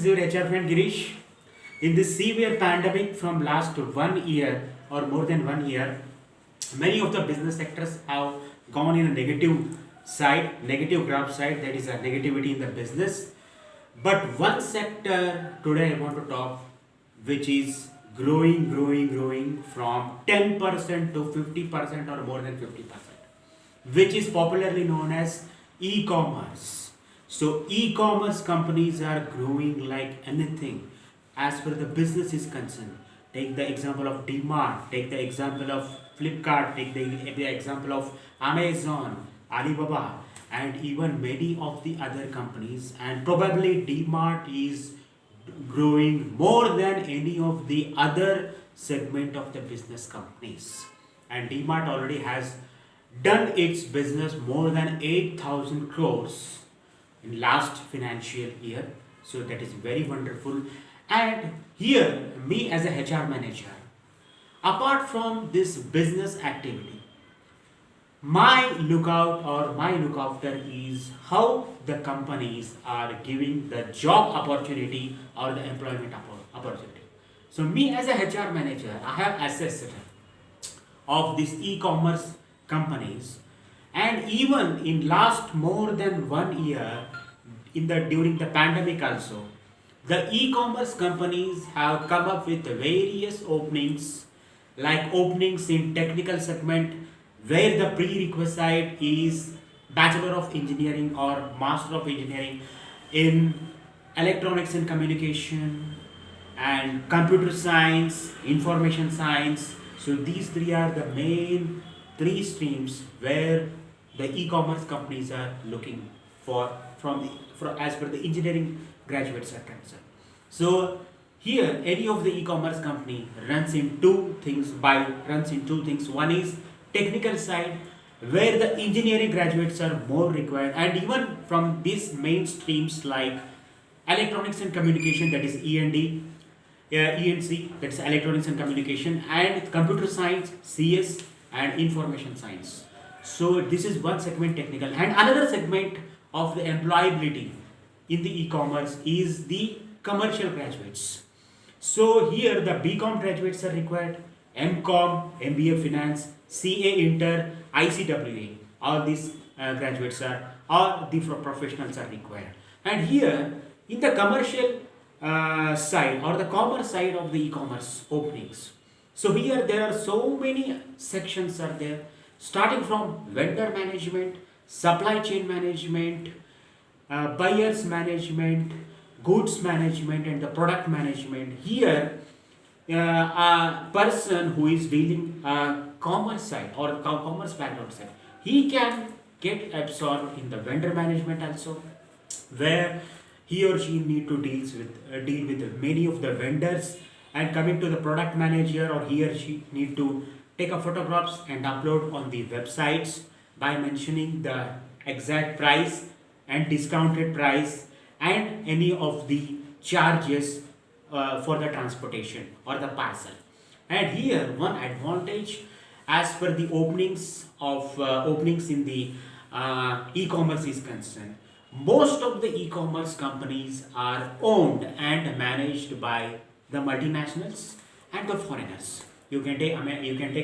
is your HR friend Girish. In this severe pandemic from last 1 year or more than 1 year, many of the business sectors have gone in a negative side, negative graph side, that is a negativity in the business. But one sector today I want to talk, which is growing from 10% to 50% or more than 50%, which is popularly known as e-commerce. So e-commerce companies are growing like anything as per the business is concerned. Take the example of DMart, take the example of Flipkart, take the example of Amazon, Alibaba, and even many of the other companies. And probably DMart is growing more than any of the other segment of the business companies. And DMart already has done its business more than 8,000 crores in last financial year. So that is very wonderful. And here, me as a HR manager, apart from this business activity, my lookout or my look after is how the companies are giving the job opportunity or the employment opportunity. So me as a HR manager, I have assessed of these e-commerce companies, and even in last more than 1 year, during the pandemic also, the e-commerce companies have come up with various openings, like openings in technical segment where the prerequisite is Bachelor of Engineering or Master of Engineering in Electronics and Communication and Computer Science, Information Science. So these three are the main three streams where the e-commerce companies are looking for as per the engineering graduates are concerned. So here any of the e-commerce company runs in two things. One is technical side, where the engineering graduates are more required, and even from these main streams like electronics and communication, that is END, ENC, that's electronics and communication, and computer science, CS, and information science. So this is one segment, technical. And another segment of the employability in the e-commerce is the commercial graduates. So here the BCom graduates are required, MCom, MBA Finance, CA Inter, ICWA, all these graduates are, all the professionals are required. And here in the commercial side or the commerce side of the e-commerce openings, so here there are so many sections are there, starting from vendor management, supply chain management, buyers management, goods management, and the product management. Here a person who is dealing commerce side or commerce background side, he can get absorbed in the vendor management also, where he or she need to deal with many of the vendors. And coming to the product manager, or he or she need to take a photographs and upload on the websites by mentioning the exact price and discounted price and any of the charges for the transportation or the parcel. And here one advantage as per the openings in the e-commerce is concerned, most of the e-commerce companies are owned and managed by the multinationals and the foreigners. You can take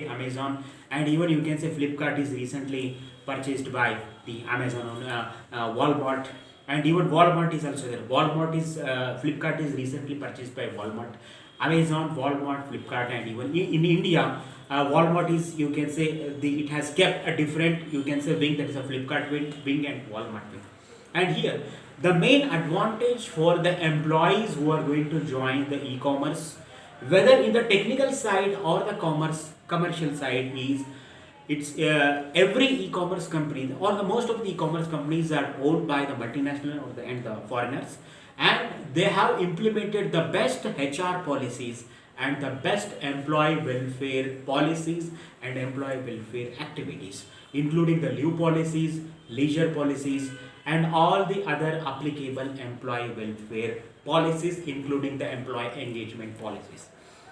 Amazon, and even you can say Flipkart is recently purchased by the Amazon, Walmart, and even Walmart is also there. Flipkart is recently purchased by Walmart. Amazon, Walmart, Flipkart, and even in India, Walmart is, you can say, it has kept a different, you can say, wing, that is a Flipkart wing and Walmart wing. And here the main advantage for the employees who are going to join the e-commerce, whether in the technical side or the commercial side, is it's every e-commerce company or the most of the e-commerce companies are owned by the multinational and the foreigners, and they have implemented the best HR policies and the best employee welfare policies and employee welfare activities, including the leave policies, leisure policies, and all the other applicable employee welfare policies, including the employee engagement policies.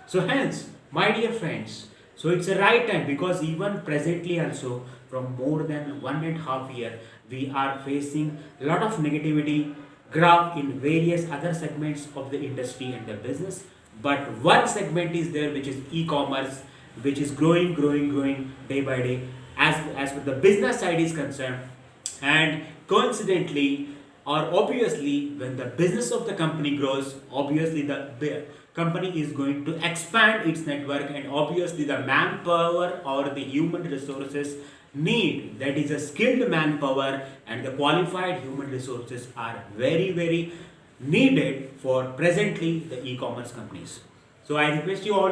So hence, my dear friends, so it's a right time, because even presently also from more than 1.5 years we are facing a lot of negativity grow in various other segments of the industry and the business. But one segment is there which is e-commerce, which is growing day by day as with the business side is concerned. And coincidentally or obviously, when the business of the company grows, obviously the company is going to expand its network, and obviously the manpower or the human resources need, that is a skilled manpower and the qualified human resources are very needed for presently the e-commerce companies. So I request you all,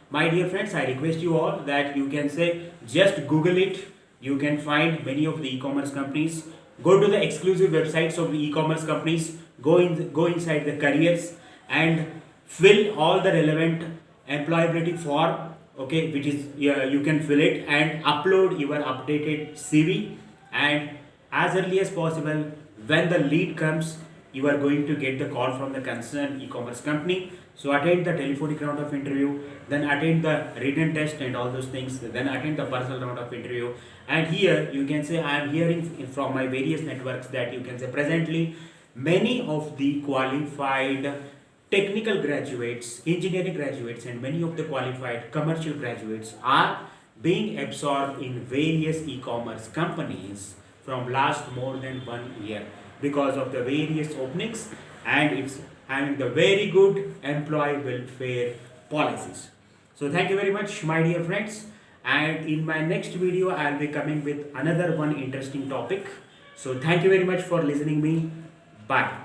my dear friends, I request you all that you can say just Google it. You can find many of the e-commerce companies. Go to the exclusive websites of the e-commerce companies. Go inside the careers and fill all the relevant employability form. Okay, which is, you can fill it and upload your updated CV, and as early as possible when the lead comes, you are going to get the call from the concerned e-commerce company. So attend the telephonic round of interview, then attend the written test and all those things, then attend the personal round of interview. And here you can say I am hearing from my various networks that you can say presently many of the qualified technical graduates, engineering graduates, and many of the qualified commercial graduates are being absorbed in various e-commerce companies from last more than 1 year because of the various openings, and it's having the very good employee welfare policies. So thank you very much, my dear friends, and in my next video I'll be coming with another one interesting topic. So thank you very much for listening me. Bye.